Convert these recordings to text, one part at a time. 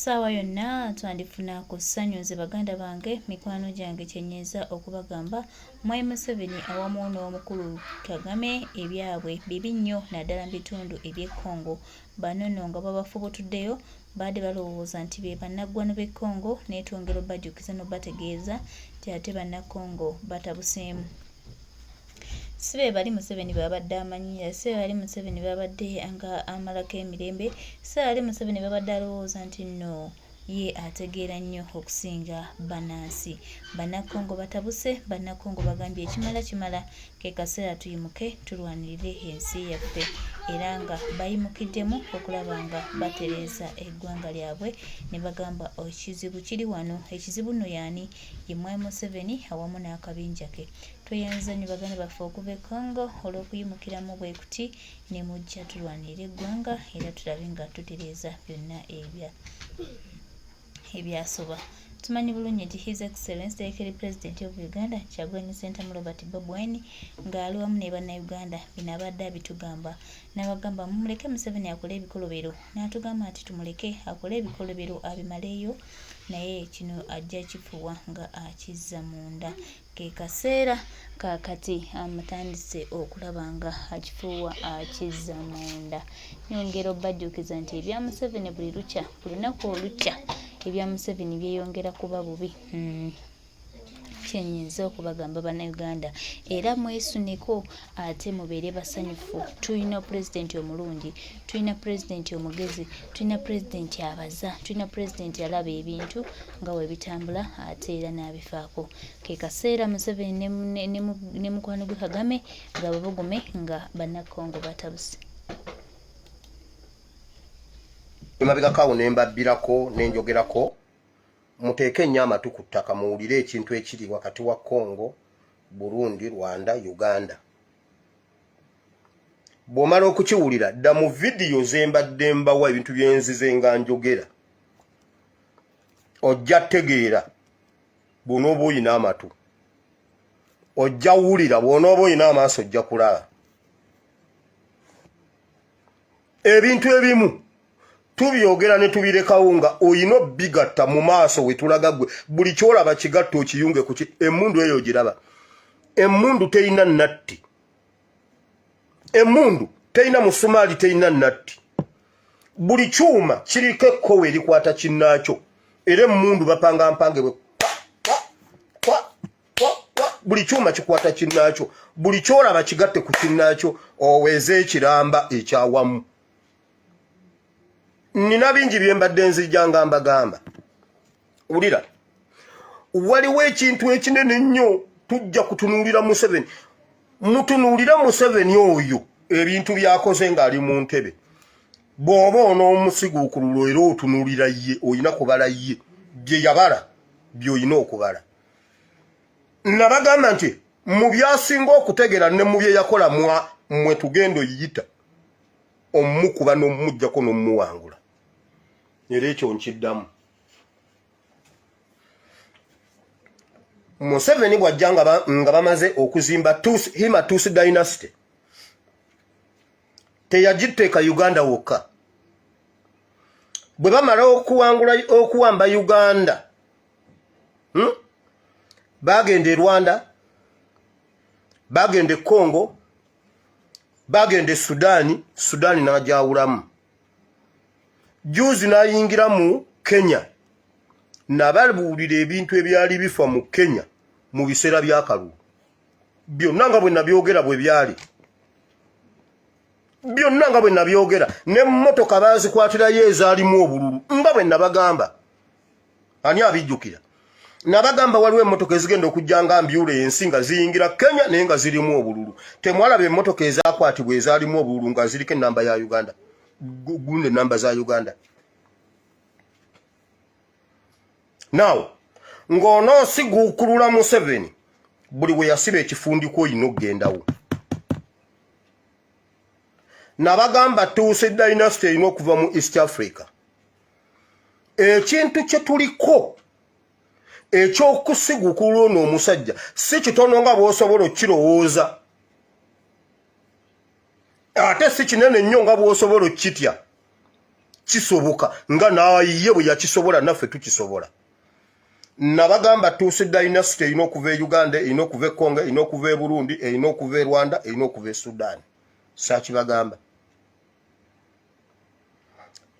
Sawa yonna twandifuna ku ssanyu nze baganda bange mikwano gyange kyennyeza okubagamba Mwai Museveni awamu n'omukulu Kagame ebyabwe bibi nnyo naddala mu bitundu eby'e Congo. Bano nno nga babafubutuddeyo baadde balowooza nti be bannaggwano b'e Congo naye twongera obajjukiza n'obategeeza nti ate bannakongo batabuseemu. Si be bali Museveni babadde amanyira, si be bali Museveni babadde nga amalako emirembe, si be bali Museveni babadde alowooza nti nno ye ategeera nnyo okusinga bannansi. Bannakongo batabuse, bannakongo bagambye ekimala kimala, ke kaseera tuyimuke tulwanirire ensi yaffe era nga bayimukiddemu okulaba nga batereeza eggwanga lyabwe ne bagamba ekizibu kiri wano. Ekizibu nno y'ani? Ye Mwai Museveni awamu n'akabinja ke. Tweyanza nnyo baganda baffe okuva e Congo olw'okuyimukiramu bwe kuti ne mujja tulwanirire eggwanga era tulabe nga tutereeza byonna ebyasoba. Tumanyi bulungi nti His Excellency the President of Uganda Kyagulanyi Ssentamu Robert Bobi Wine ng'ali wamu ne bannayuganda bino abadde abitugamba n'abagamba mumuleke Museveni akole ebikolobero, n'atugamba nti tumuleke akole ebikolobero abimaleeyo, naye kino ajja kifuwa nga akizza munda. Ke kaseera kaakati amutandise okulaba nga akifuuwa akizza munda. Nyongera obajjukiza nti ebya Museveni buli lukya, buli lunaku olukya ebya Museveni byeyongera kuba bubi. Kyennyinza okubagamba bannayuganda era mwesuneko ate mubeere basanyufu. Tulina pulezidenti omulungi, tulina pulezidenti omugezi, tulina pulezidenti abaza, tulina pulezidenti alaba ebintu nga bwe bitambula ate era n'abifaako. Ke kaseera Museveni ne mukwano gwe Kagame nga babugume nga bannakongo batabuse. Emabegakaawo ne mbabbirako ne njogerako muteeke ennyo amatu ku ttaka muwulire ekintu ekiri wakati wa Congo, Burundi, Rwanda, Uganda. Bw'omala okukiwulira dda mu vidiyo ze mbadde mbawa ebintu byenzize nga njogera, ojja tegeera bw'onooba oyina amatu, ojja wulira bw'onooba oyina amaaso ojja kulaba. Ebintu ebimu tubyogera ne tubirekawo nga oyina bigatta mu maaso we tulaga gwe. Buli kyolaba kigatta okiyunge ku emmundu eyo giraba. Emmundu teyina nnatti. Emmundu teyina musumaali, teyina nnatti. Buli kyuma kiriko ekkowe erikwata kinnaakyo. Era emmundu bapanga mpange bwe. Buli kyuma kikwata kinnaakyo. Buli kyolaba kigatte ku kinnaakyo oweze ekiramba ekyawamu. Nina bingi bye mbadde nzijja nga mbagamba. Wulira, waliwo ekintu ekinene ennyo tujja kutunuulira Museveni. Mutunuulira Museveni oyo ebintu byakoze ng'ali mu ntebe. Bw'oba onoomusiguukulula era otunuulira ye, oyina kubala ye. Bye yabala by'oyina okubala. Nabagamba nti mu byasinga okutegera ne mu bye yakola mwe tugenda oyiyita omukuba n'omujjako n'omuwangula. Era ekyo nkiddamu. Museveni bw'ajja nga bamaze okuzimba Hima Tusi Dynasty, teyagiteeka Uganda wokka. Bwe bamala okuwamba Uganda, bagenda e Rwanda, bagenda e Congo, bagenda e Sudaani n'agyawulamu. Juzi n'ayingira mu Kenya, n'ababuulira ebintu ebyali bifa mu Kenya mu biseera by'akalulu. Byonna nga bwe nabyogera bwe byali. Byonna nga bwe nabyogera. N'emmotoka baazikwatirayo ezaalimu obululu nga bwe nabagamba. Ani abijjukira? Nabagamba waliwo emmotoka ezigenda okujja nga mbyule ensi nga ziyingira Kenya naye nga zirimu obululu. Temwalaba emmotoka ezaakwatibwa ezaalimu obululu nga ziriko ennamba ya Uganda. Gunde namba za Uganda. Now, ng'onoosiguukulula Museveni buli we yasiba ekifundiko oyina okgendawo. Nabagamba Tusi Dynasty erina okuva mu East Africa. Ekintu kye tuliko eky'okusiguukulula ono omusajja si kitono nga bw'osobola okukirowooza. Ate si kinene nnyo nga bw'osobola okukitya. kisoboka nga naye bwe yakisobola naffe tukisobola. Nabagamba tuuse dynasty erina okuva e Uganda, erina okuva e Congo, erina okuva e Burundi, erina okuva e Rwanda, erina okuva e Sudan. Saakibagamba.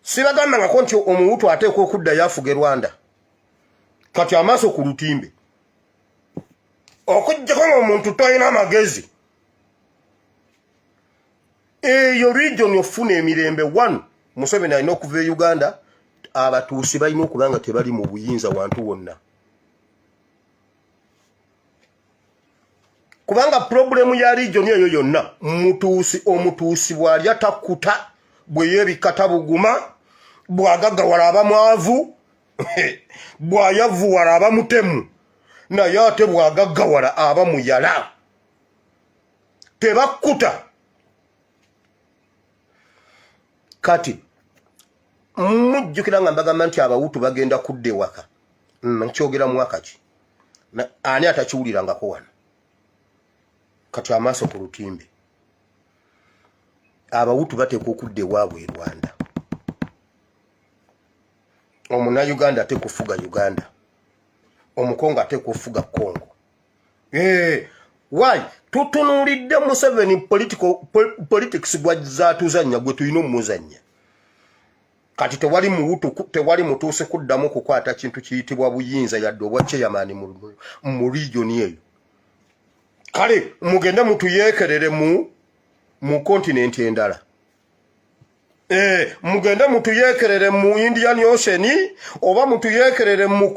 Sibagamba nga nti omuwutu ateekwa okuddayo afuga e Rwanda. Kati amaaso ku lutimbe. Okujjako ng'omuntu talina amagezi. Eyo region ofuna emirembe 1 Museveni alina okuva e Uganda, abatuusi balina okuba nga tebali mu buyinza wantu wonna. Kubanga problemu ya region eyo yonna omutuusi bw'alya takkuta, bwe yeebikata buguma, bw'agaggawala aba mwavu, bw'ayavuwala aba mutemu, naye ate bw'agaggawala aba muyala. Tebakkuta. Kati mujjukira nga mbagamba nti abawutu bagenda kudda ewaka. Nkyogera mwaka ki? Ani atakiwulirangako wano? Kati amaaso ku lutimbe. Abawutu bateekwa okudda ewaabwe e Rwanda. Omunayuganda ateekwa okufuga Uganda. Omukongo ateekwa okufuga Congo. Why? Tutunuulidde Museveni politics gwazaatuzannya gwe tulina omuzannya. Kati tewali muwutu, tewali mutuuse kuddamu kukwata kintu kiyitibwa buyinza yadde obwa chairman mu region eyo. Kale mugende mutuyeekerere mu continent endala. Mugende mutuyeekerere mu Indian Ocean oba mutuyeekerere mu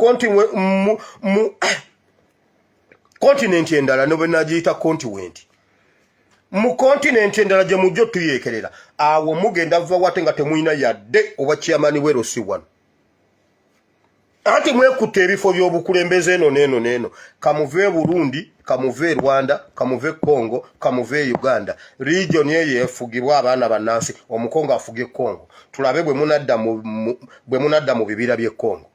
continent endala no benagiyita continent. Mu continent endala gye mujjo tuyeekerera. Awo mugenda va wate nga temuyina yadde oba chairman werosi wano. Anti mwekutte ebifo by'obukulembeze eno n'eno. Kamuve Burundi, kamuve Rwanda, kamuve Congo, kamuve Uganda. Region eyo efugibwa abaana bannansi, Omukongo afuge Congo. Tulabe bwe munadda mu bibira by'e Congo.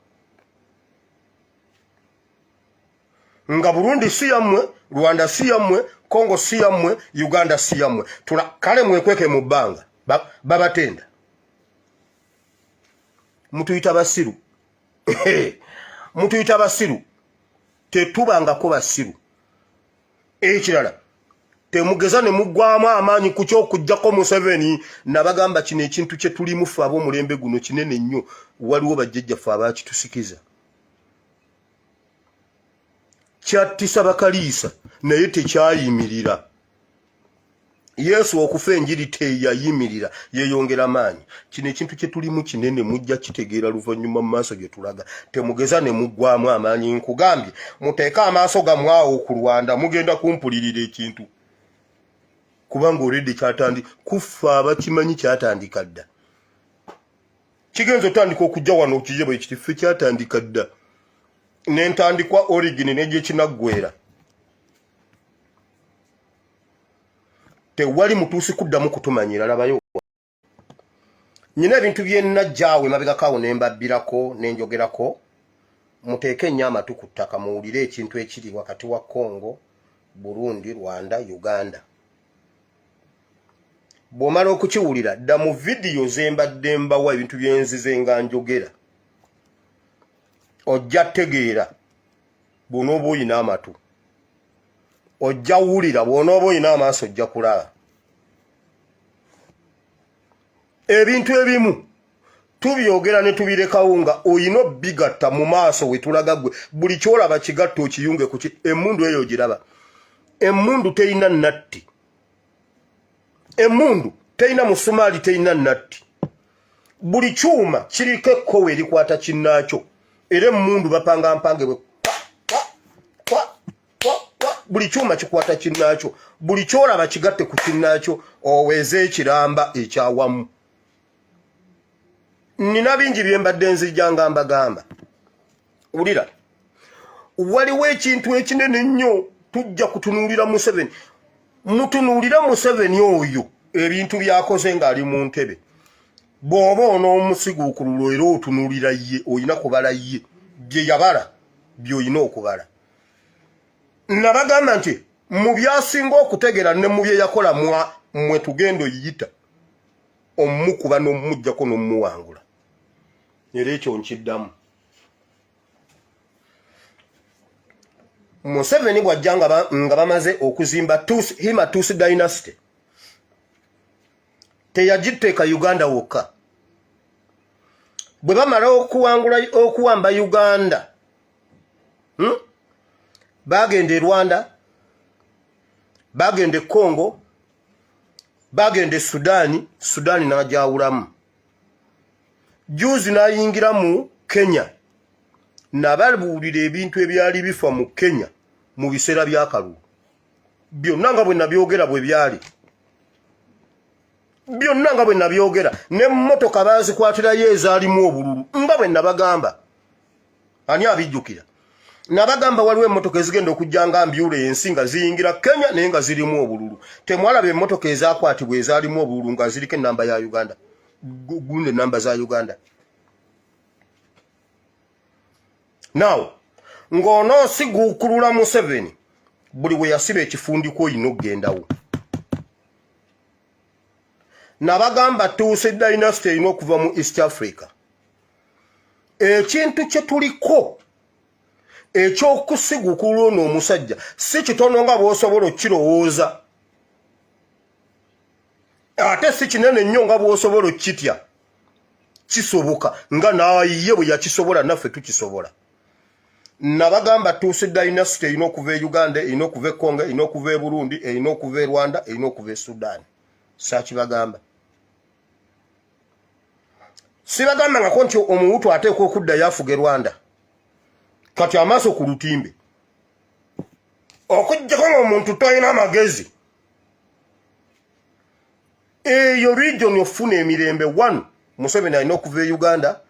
Nga Burundi si yammwe, Rwanda si yammwe, Congo si yammwe, Uganda si yammwe. Kale mwekweke mu bbanga babatenda. Mutuyita basiru. Mutuyita basiru. Tetubangako basiru. Ekirala temugeza ne muggwamu amaanyi ku ky'okuggyako Museveni. Nabagamba kino ekintu kye tulimu ffe ab'omulembe guno kinene nnyo. Waliwo bajjajjaffe abaakitusikiza. Kyattisa bakaliisa naye tekyayimirira. Yesu okufa enjiri teyayimirira, yeeyongera maanyi. Kino ekintu kye tulimu kinene mujja kitegeera luvannyuma mu maaso gye tulaga. Temugeza ne muggwamu amaanyi. Nkugambye muteeke amaaso gammwe awo ku Rwanda, mugenda kumpulirira ekintu. Kubanga olredde kyatandika kufa abakimanyi kyatandika dda. Kigenza otandika okujja wano okiye bwe kitife kyatandika dda. N'entandikwa origin n'egyekinaggwera. Tewali mutuusi kuddamu kutumanyira. Labayo nyina ebintu bye najjaawe mabegakaawo ne mbabbirako ne njogerako. Muteeke nnyo amatu ku ttaka muwulire ekintu ekiri wakati wa Congo, Burundi, Rwanda, Uganda. Bw'omala okukiwulira dda mu vidiyo ze mbadde mbawa ebintu bye nzize nga njogera. Ojja tegeera bw'onooba oyina amatu. Ojja wulira bw'onooba oyina amaaso ojja kulaba. Ebintu ebimu tubyogera ne tubirekawo nga oyina obbigatta mu maaso we tulaga gwe. Buli kyolaba kigatta okiyunge ku emmundu eyo giraba. Emmundu terina nnatti. Emmundu terina musumaali, terina nnatti. Buli kyuma kiriko ekkowe erikwata kinnaakyo. Era emmundu bapanga mpange bwe buli kyuma kikwata kinnaakyo. Buli kyolaba kigatte ku kinnaakyo oweeze ekiramba ekyawamu. Nina bingi bye mbadde nzijja nga mbagamba. Wulira, waliwo ekintu ekinene nnyo tujja kutunuulira Museveni. Mutunuulira Museveni oyo ebintu byakoze ng'ali mu ntebe. Bw'oba on'omusiguukulula era otunuulira ye, oyina kubala ye. Bye yabala by'oyina okubala. Nabagamba nti mu byasinga okutegera ne mu bye yakola mwe tugenda oyiyita, omukuba n'omujjako n'omuwangula. era ekyo nkiddamu. Museveni bw'ajja nga bamaze okuzimba Himatusi dynasty teyagiteeka Uganda wokka. Bwe bamala okuwamba Uganda bagenda e Rwanda, bagenda e Congo, bagenda e Sudani n'ajawulamu. Juzi n'ayingira mu Kenya n'ababuulira ebintu ebyali bifa mu Kenya mu biseera by'akalulu. Byonna nga bwe nabyogera bwe byali. Byonna nga bwe nabyogera. N'emmotoka baazikwatirayo ezaalimu obululu nga bwe nabagamba. Ani abijjukira? Nabagamba waliwo emmotoka ezigenda okujja nga ambulance nga ziyingira Kenya naye nga zirimu obululu. Temwalaba emmotoka ezaakwatibwa ezaalimu obululu nga ziriko ennamba ya Uganda. Gunde namba za Uganda. Now, ng'ono siguukulula Museveni buli we yasiba ekifundiko oyina okgendawo. Nabagamba tuuse dynasty erina okuva mu East Africa. Ekintu kye tuliko ekyokusiguukulula ono omusajja si kitono nga bw'osobola okukirowooza. Ate si kinene nnyo nga bw'osobola okukitya. Kisoboka nga naye bwe yakisobola naffe tukisobola. Nabagamba tuuse dynasty erina okuva e Uganda, erina okuva e Congo, erina okuva e Burundi, erina okuva e Rwanda, erina okuva e Sudan. Saakibagamba. Sibagambangako nti omuwutu ateekwa okuddayo afuga e Rwanda. Kati amaaso ku lutimbe. Okuggyako ng'omuntu talina amagezi. Eyo region ofuna emirembe 1 Museveni alina okuva e Uganda,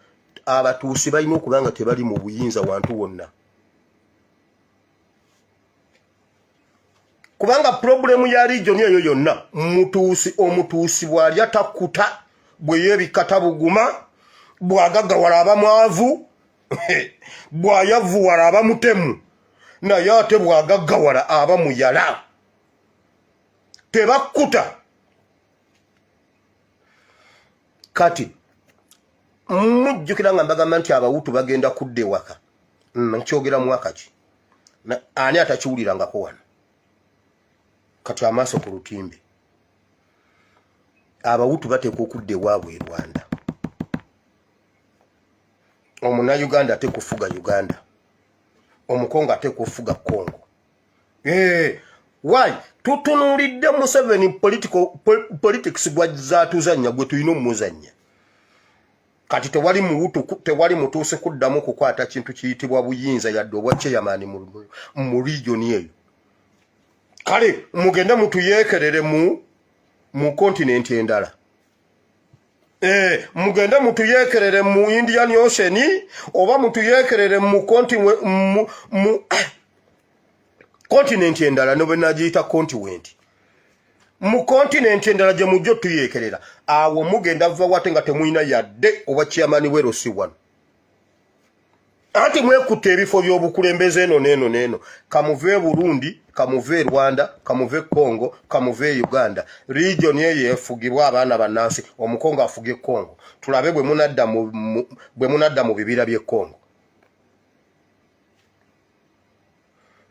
abatuusi balina okuba nga tebali mu buyinza wantu wonna. Kubanga problemu ya region eyo yonna omutuusi bw'alya takkuta, bwe yeebikata buguma, bw'agaggawala aba mwavu, bw'ayavuwala aba mutemu, naye ate bw'agaggawala aba muyala. Tebakkuta. Kati mujjukira nga mbagamba nti abawutu bagenda kudda ewaka. Nkyogera mwaka ki? Ani atakiwulirangako wano? Kati amaaso ku lutimbe. Abawutu bateekwa okudda ewaabwe e Rwanda. Omunnauganda ateekwa okufuga Uganda. Omukongo ateekwa okufuga Congo. Why? Tutunuulidde Museveni politics gwazaatuzannya gwe tulina omuzannya. Kati tewali mutuuse kuddamu kukwata kintu kiyitibwa buyinza yadde obwa chairman mu region eyo. Kale mugende mutuyeekerere mu continent endala. Mugende mutuyeekerere mu Indian Ocean oba mutuyeekerere mu continent endala no benagiyita continent. Mu continent endala gye mujjo tuyeekerera. Awo mugenda va wate nga temuyina yadde oba chairman werosi wano. Anti mwekutte ebifo by'obukulembeze eno n'eno. Kamuve Burundi, kamuve Rwanda, kamuve Congo, kamuve Uganda. Region eyo efugibwa abaana bannansi, Omukongo afuge Congo. Tulabe bwe munadda mu bibira by'e Congo.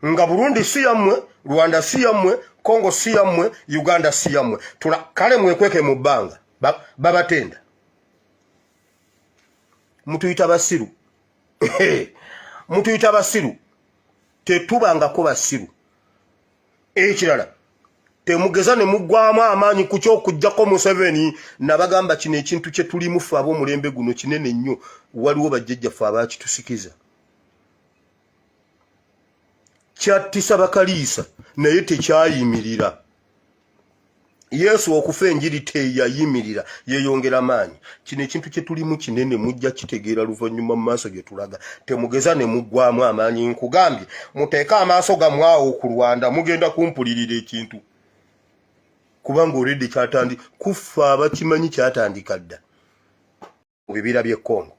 Nga Burundi si yammwe, Rwanda si yammwe, Congo si yammwe, Uganda si yammwe. Kale mwekweke mu bbanga. Babatenda. Mutuyita basiru. Mutuyita basiru. Tetubangako basiru. Ekirala. Temugeza ne muggwamu amaanyi ku ky'okuggyako Museveni. Nabagamba kino ekintu kye tulimu ffe ab'omulembe guno kinene nnyo. Waliwo bajjajjaffe abaakitusikiza. Kyattisa bakaliisa naye tekyayimirira. Yesu okufa enjiri teyayimirira, yeeyongera maanyi. Kino ekintu kye tulimu kinene mujja kitegeera luvannyuma mu maaso gye tulaga. Temugeza ne muggwamu amaanyi. Nkugambye muteeka amaaso gammwe awo ku Rwanda mugenda kumpulirira ekintu. Kubanga olwedde kufa abakimanyi kyatandika dda mu bibira by'e Congo.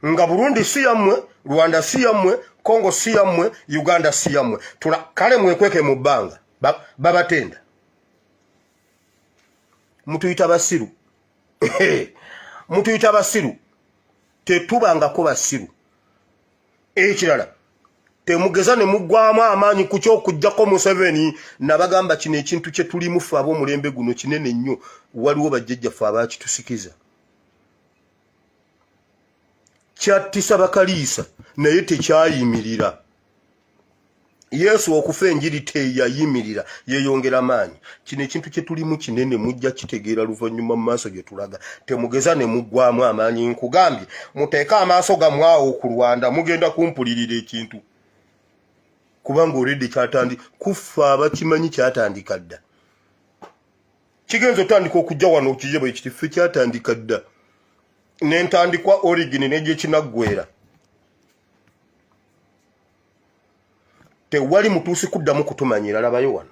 Nga Burundi si yammwe, Rwanda si yammwe, Congo si yammwe, Uganda si yammwe. Kale mwekweke mu bbanga. Babatenda. Mutuyita basiru. mutuyita basiru tetubangako basiru ekirala temugeza ne muggwamu amaanyi ku kyokujjako Museveni nabagamba kino ekintu kye tulimu ffe ab'omulembe guno kinene nnyo waliwo bajjajjaffe abaakitusikiza kyattisa bakaliisa naye tekyayimirira Yesu okufa enjiri teyayimirira yeeyongera maanyi kino ekintu kye tulimu kinene mujja kitegeera luvannyuma mu maaso gye tulaga temugeza ne muggwamu amaanyi nkugambye muteeke amaaso gammwe awo ku Rwanda mugenda kumpulirira ekintu kubanga already kyatandi kufa abakimanyi kyatandika dda kigenzo tandika okujja wano okiye bwe kitife kyatandika dda n'entandikwa origin n'egye kinaggwera tewali mutuusi kuddamu kutumanyira labayo wano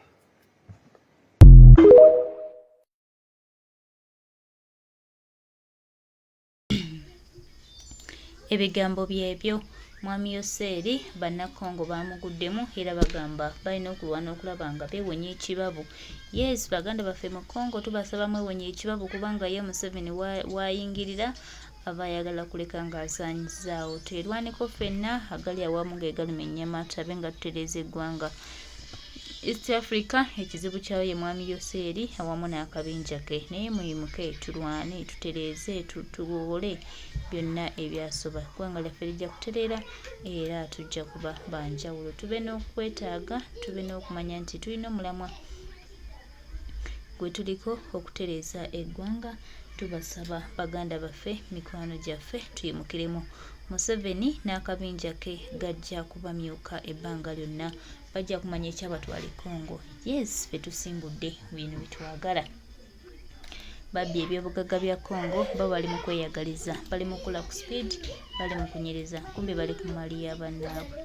ebigambo byebyo mwami Yoseri bannakongo bamuguddemu era bagamba balina okulwana okulaba nga beewonya ekibabu. Yes, baganda baffe mu Kongo tubasaba mwewonya ekibabu kubanga ye Museveni wayingirira aba ayagala kuleka ng'asaanyizaawo. Twerwaneko ffenna agali awamu geegaluma ennyama tabe nga tutereeza eggwanga. East Africa ekizibu kyayo ye mwami Yoseri awamu n'akabinja ke naye muyimuke tulwane tutereeze tuwole byonna ebyasoba ggwanga lyaffe lijja kutereera era tujja kuba banjawulo tube n'okwetaaga tube n'okumanya nti tulina omulamwa gwe tuliko okutereeza eggwanga. Tubasaba baganda baffe mikwano gyaffe tuyimukiremu. Museveni n'akabinja ke gajja kubamyuka ebbanga lyonna bajja kumanya ekyabatwala e Congo. Yes, ffe tusimbudde bino bitwagala babbi ebyobugagga bya Congo bo bali mu kweyagaliza bali mu kula ku speed bali mu kunyereza kumbe bali ku mali y'abannaabwe.